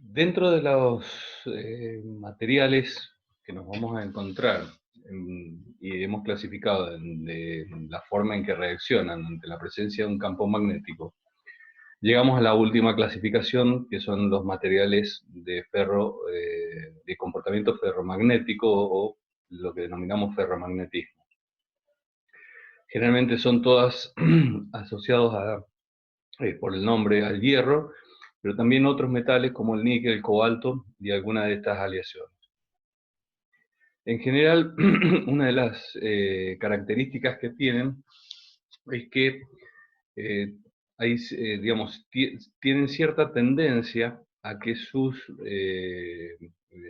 Dentro de los materiales que nos vamos a encontrar y hemos clasificado de la forma en que reaccionan ante la presencia de un campo magnético, llegamos a la última clasificación, que son los materiales de de comportamiento ferromagnético o lo que denominamos ferromagnetismo. Generalmente son todas asociados por el nombre al hierro, pero también otros metales como el níquel, el cobalto y algunas de estas aleaciones. En general, una de las características que tienen es que eh, tienen cierta tendencia a que sus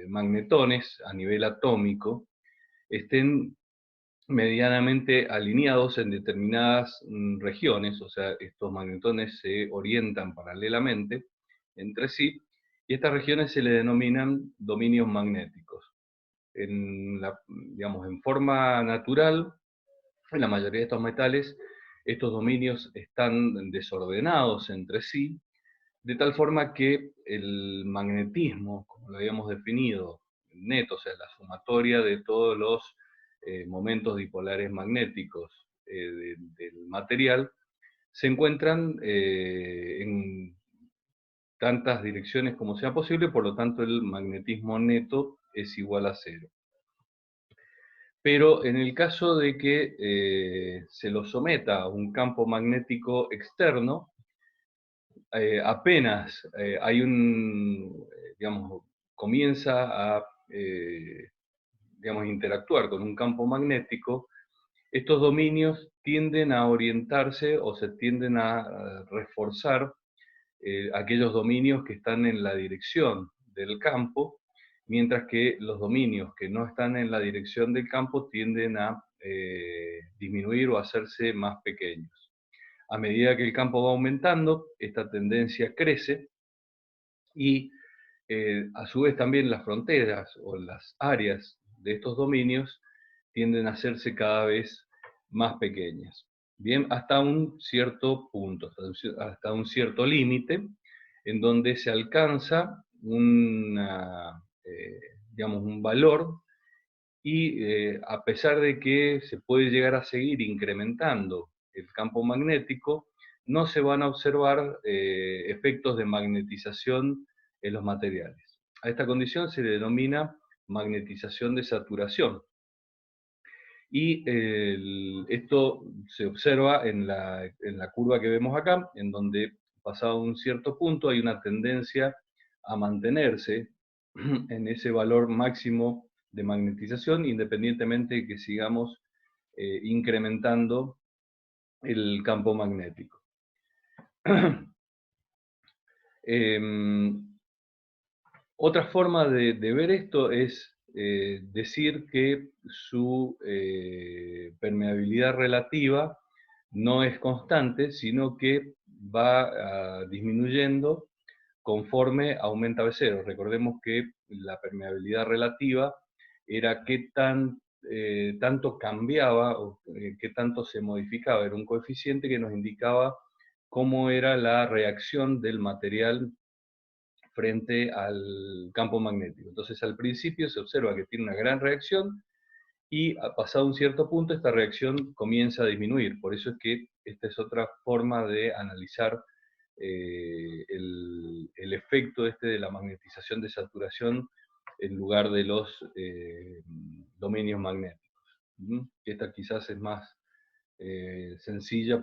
magnetones a nivel atómico estén medianamente alineados en determinadas regiones, o sea, estos magnetones se orientan paralelamente entre sí, y estas regiones se le denominan dominios magnéticos. En forma natural, en la mayoría de estos metales, estos dominios están desordenados entre sí, de tal forma que el magnetismo, como lo habíamos definido, neto, o sea, la sumatoria de todos los momentos dipolares magnéticos del material, se encuentran en tantas direcciones como sea posible, por lo tanto el magnetismo neto es igual a cero. Pero en el caso de que se lo someta a un campo magnético externo, apenas hay comienza a, interactuar con un campo magnético, estos dominios tienden a orientarse o se tienden a reforzar aquellos dominios que están en la dirección del campo, mientras que los dominios que no están en la dirección del campo tienden a disminuir o hacerse más pequeños. A medida que el campo va aumentando, esta tendencia crece y a su vez también las fronteras o las áreas de estos dominios tienden a hacerse cada vez más pequeñas. Bien, hasta un cierto punto, hasta un cierto límite, en donde se alcanza un valor y a pesar de que se puede llegar a seguir incrementando el campo magnético, no se van a observar efectos de magnetización en los materiales. A esta condición se le denomina magnetización de saturación. Y esto se observa en la curva que vemos acá, en donde pasado un cierto punto hay una tendencia a mantenerse en ese valor máximo de magnetización, independientemente de que sigamos incrementando el campo magnético. Otra forma de ver esto es decir que su permeabilidad relativa no es constante, sino que va disminuyendo conforme aumenta B0. Recordemos que la permeabilidad relativa era tanto cambiaba o qué tanto se modificaba. Era un coeficiente que nos indicaba cómo era la reacción del material frente al campo magnético. Entonces, al principio se observa que tiene una gran reacción y pasado un cierto punto esta reacción comienza a disminuir. Por eso es que esta es otra forma de analizar el efecto de la magnetización de saturación en lugar de los dominios magnéticos. Esta quizás es más sencilla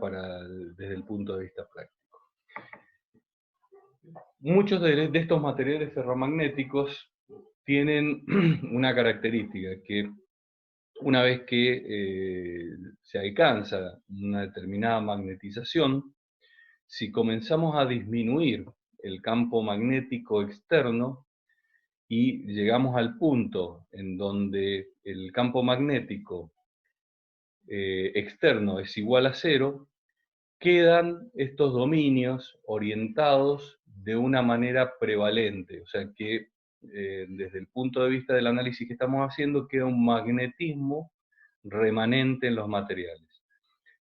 desde el punto de vista práctico. Muchos de estos materiales ferromagnéticos tienen una característica, que una vez que se alcanza una determinada magnetización, si comenzamos a disminuir el campo magnético externo y llegamos al punto en donde el campo magnético externo es igual a cero, quedan estos dominios orientados de una manera prevalente, o sea que desde el punto de vista del análisis que estamos haciendo queda un magnetismo remanente en los materiales,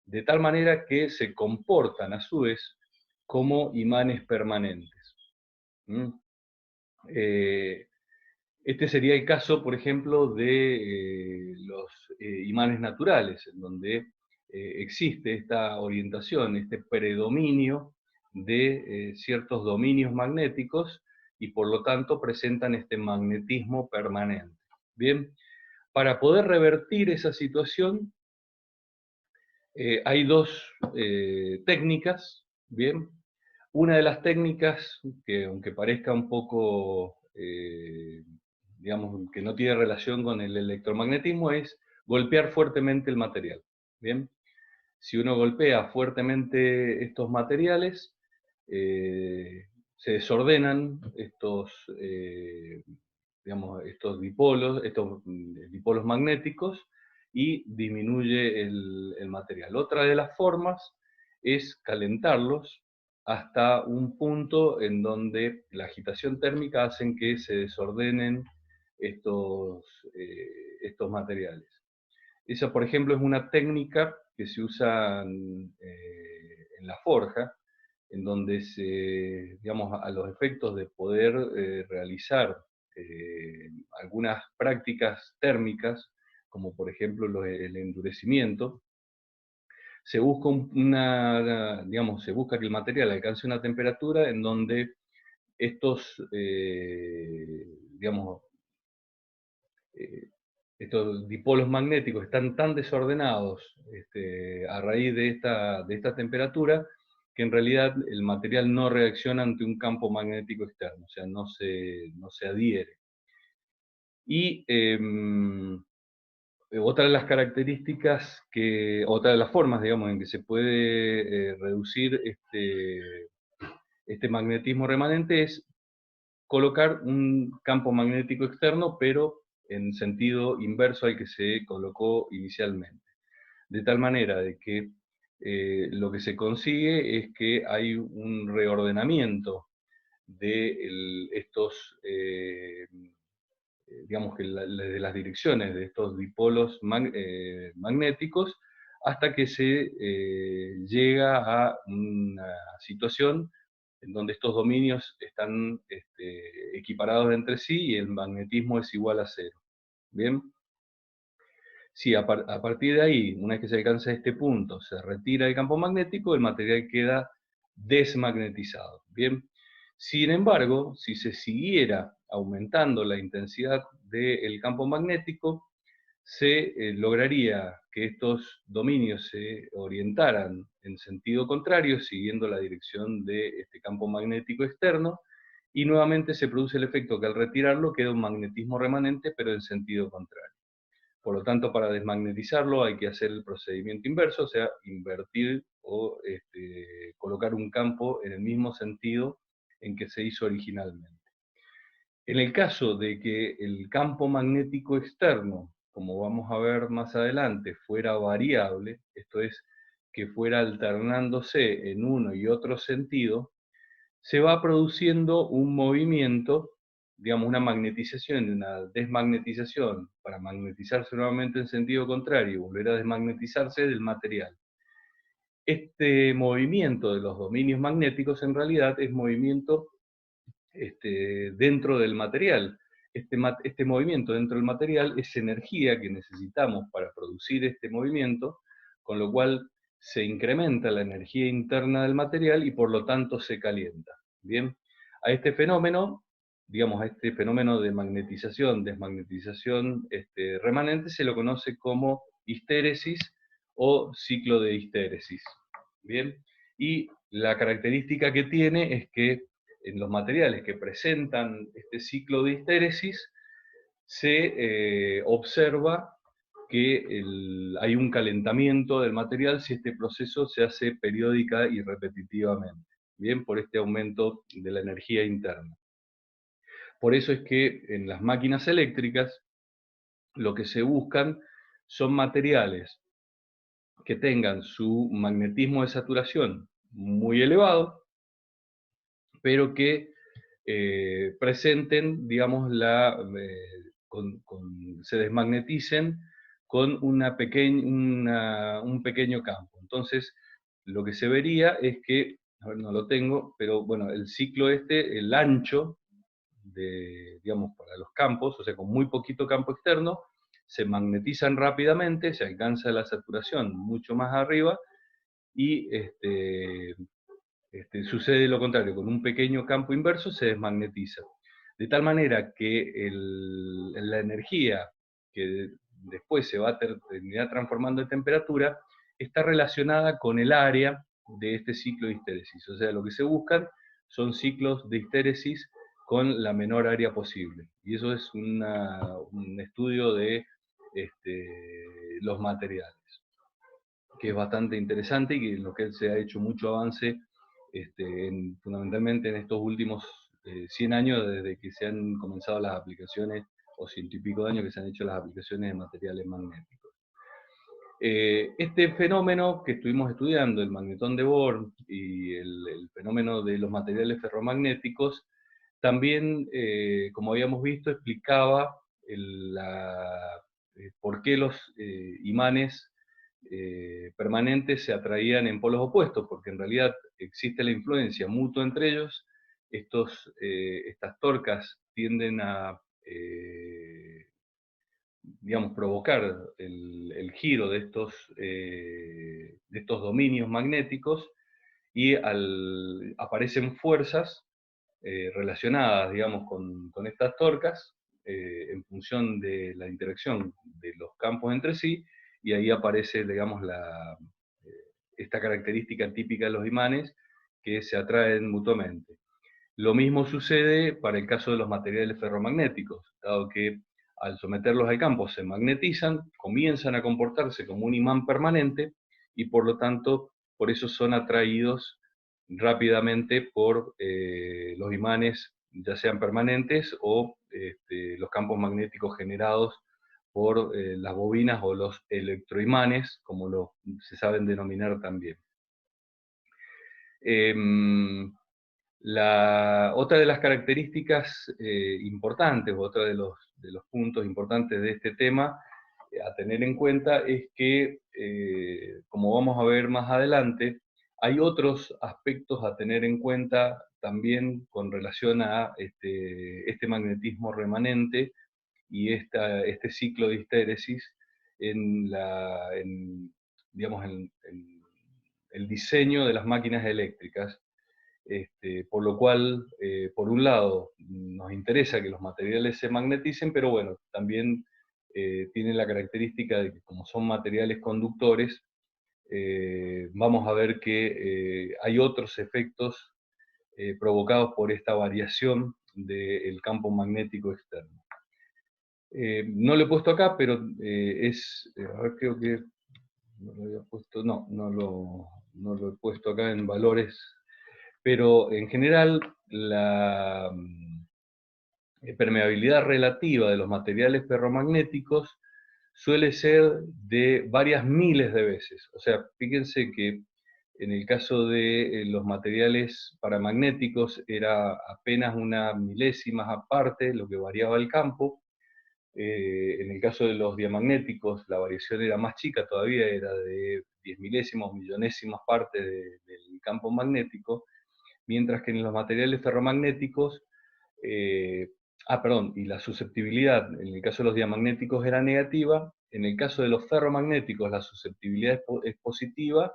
de tal manera que se comportan a su vez como imanes permanentes. Este sería el caso, por ejemplo, de los imanes naturales, en donde existe esta orientación, este predominio de ciertos dominios magnéticos y por lo tanto presentan este magnetismo permanente. Bien, para poder revertir esa situación hay dos técnicas, bien. Una de las técnicas, que aunque parezca un poco, digamos, que no tiene relación con el electromagnetismo, es golpear fuertemente el material. Bien, si uno golpea fuertemente estos materiales, se desordenan estos, digamos, estos dipolos magnéticos y disminuye el material. Otra de las formas es calentarlos hasta un punto en donde la agitación térmica hace que se desordenen estos, estos materiales. Esa, por ejemplo, es una técnica que se usa en la forja, en donde se, digamos, a los efectos de poder realizar algunas prácticas térmicas, como por ejemplo el endurecimiento, se busca digamos, se busca que el material alcance una temperatura en donde estos, digamos, eh, estos dipolos magnéticos están tan desordenados a raíz de esta temperatura que en realidad el material no reacciona ante un campo magnético externo, o sea, no se adhiere. Y otra de las características, otra de las formas, digamos, en que se puede reducir este magnetismo remanente es colocar un campo magnético externo, pero en sentido inverso al que se colocó inicialmente. De tal manera de que lo que se consigue es que hay un reordenamiento de estos, digamos que de las direcciones de estos dipolos magnéticos, hasta que se llega a una situación en donde estos dominios están equiparados entre sí y el magnetismo es igual a cero. Bien, si a partir de ahí, una vez que se alcanza este punto, se retira el campo magnético, el material queda desmagnetizado. Bien, sin embargo, si se siguiera aumentando la intensidad del campo magnético, se lograría que estos dominios se orientaran en sentido contrario, siguiendo la dirección de este campo magnético externo, y nuevamente se produce el efecto que al retirarlo queda un magnetismo remanente, pero en sentido contrario. Por lo tanto, para desmagnetizarlo hay que hacer el procedimiento inverso, o sea, invertir o colocar un campo en el mismo sentido en que se hizo originalmente. En el caso de que el campo magnético externo, como vamos a ver más adelante, fuera variable, esto es, que fuera alternándose en uno y otro sentido, se va produciendo un movimiento, digamos, una magnetización y una desmagnetización para magnetizarse nuevamente en sentido contrario y volver a desmagnetizarse del material. Este movimiento de los dominios magnéticos en realidad es movimiento dentro del material. Este movimiento dentro del material es energía que necesitamos para producir este movimiento, con lo cual se incrementa la energía interna del material y por lo tanto se calienta. Bien, a este fenómeno, digamos, a este fenómeno de magnetización, desmagnetización remanente se lo conoce como histéresis o ciclo de histéresis. Bien, y la característica que tiene es que en los materiales que presentan este ciclo de histéresis se observa que hay un calentamiento del material si este proceso se hace periódica y repetitivamente, bien, por este aumento de la energía interna. Por eso es que en las máquinas eléctricas lo que se buscan son materiales que tengan su magnetismo de saturación muy elevado, pero que presenten, digamos, se desmagneticen con un pequeño campo. Entonces, lo que se vería es que, a ver, no lo tengo, pero bueno, el ciclo el ancho digamos, para los campos, o sea, con muy poquito campo externo, se magnetizan rápidamente, se alcanza la saturación mucho más arriba, y sucede lo contrario, con un pequeño campo inverso se desmagnetiza. De tal manera que la energía que después se va a terminar transformando en temperatura está relacionada con el área de este ciclo de histéresis. O sea, lo que se buscan son ciclos de histéresis con la menor área posible. Y eso es un estudio de los materiales, que es bastante interesante y que en lo que se ha hecho mucho avance fundamentalmente en estos últimos 100 años, desde que se han comenzado las aplicaciones, o 100 y pico de años que se han hecho las aplicaciones de materiales magnéticos. Este fenómeno que estuvimos estudiando, el magnetón de Bohr y el fenómeno de los materiales ferromagnéticos, también, como habíamos visto, explicaba por qué los imanes permanentes se atraían en polos opuestos, porque en realidad existe la influencia mutua entre ellos. Estas torcas tienden a, digamos, provocar el giro de estos dominios magnéticos, y aparecen fuerzas relacionadas, digamos, con estas torcas, en función de la interacción de los campos entre sí, y ahí aparece, digamos, eh, esta característica típica de los imanes, que se atraen mutuamente. Lo mismo sucede para el caso de los materiales ferromagnéticos, dado que al someterlos al campo se magnetizan, comienzan a comportarse como un imán permanente, y por lo tanto, por eso son atraídos rápidamente por los imanes, ya sean permanentes o los campos magnéticos generados por las bobinas o los electroimanes, como se saben denominar también. Otra de las características importantes, otra de los puntos importantes de este tema a tener en cuenta, es que, como vamos a ver más adelante, hay otros aspectos a tener en cuenta también con relación a este magnetismo remanente y este ciclo de histéresis digamos, en el diseño de las máquinas eléctricas. Por lo cual, por un lado, nos interesa que los materiales se magneticen, pero bueno, también tienen la característica de que, como son materiales conductores, vamos a ver que hay otros efectos provocados por esta variación del campo magnético externo. No lo he puesto acá, pero a ver, creo que no lo había puesto, no lo he puesto acá en valores, pero en general la permeabilidad relativa de los materiales ferromagnéticos suele ser de varias miles de veces. O sea, fíjense que en el caso de los materiales paramagnéticos era apenas una milésima aparte lo que variaba el campo. En el caso de los diamagnéticos la variación era más chica todavía, era de 10 milésimas, millonésimas partes del campo magnético, mientras que en los materiales ferromagnéticos, perdón, y la susceptibilidad en el caso de los diamagnéticos era negativa, en el caso de los ferromagnéticos la susceptibilidad es positiva,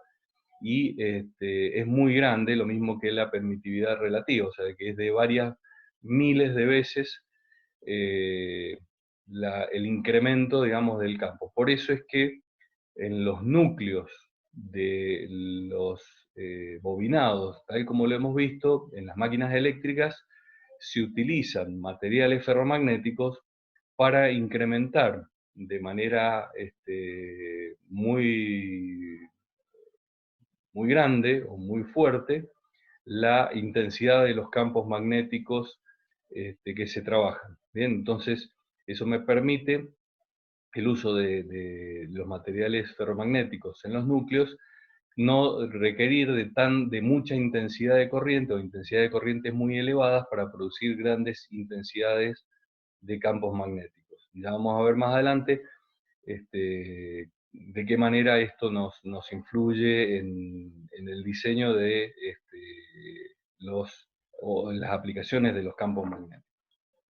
y es muy grande, lo mismo que la permitividad relativa, o sea, que es de varias miles de veces eh, el incremento, digamos, del campo. Por eso es que en los núcleos de los bobinados, tal como lo hemos visto, en las máquinas eléctricas se utilizan materiales ferromagnéticos para incrementar de manera muy grande o muy fuerte la intensidad de los campos magnéticos que se trabajan. Bien, entonces eso me permite el uso de los materiales ferromagnéticos en los núcleos, no requerir de mucha intensidad de corriente o intensidad de corrientes muy elevadas para producir grandes intensidades de campos magnéticos. Ya vamos a ver más adelante de qué manera esto nos influye en el diseño de o en las aplicaciones de los campos magnéticos.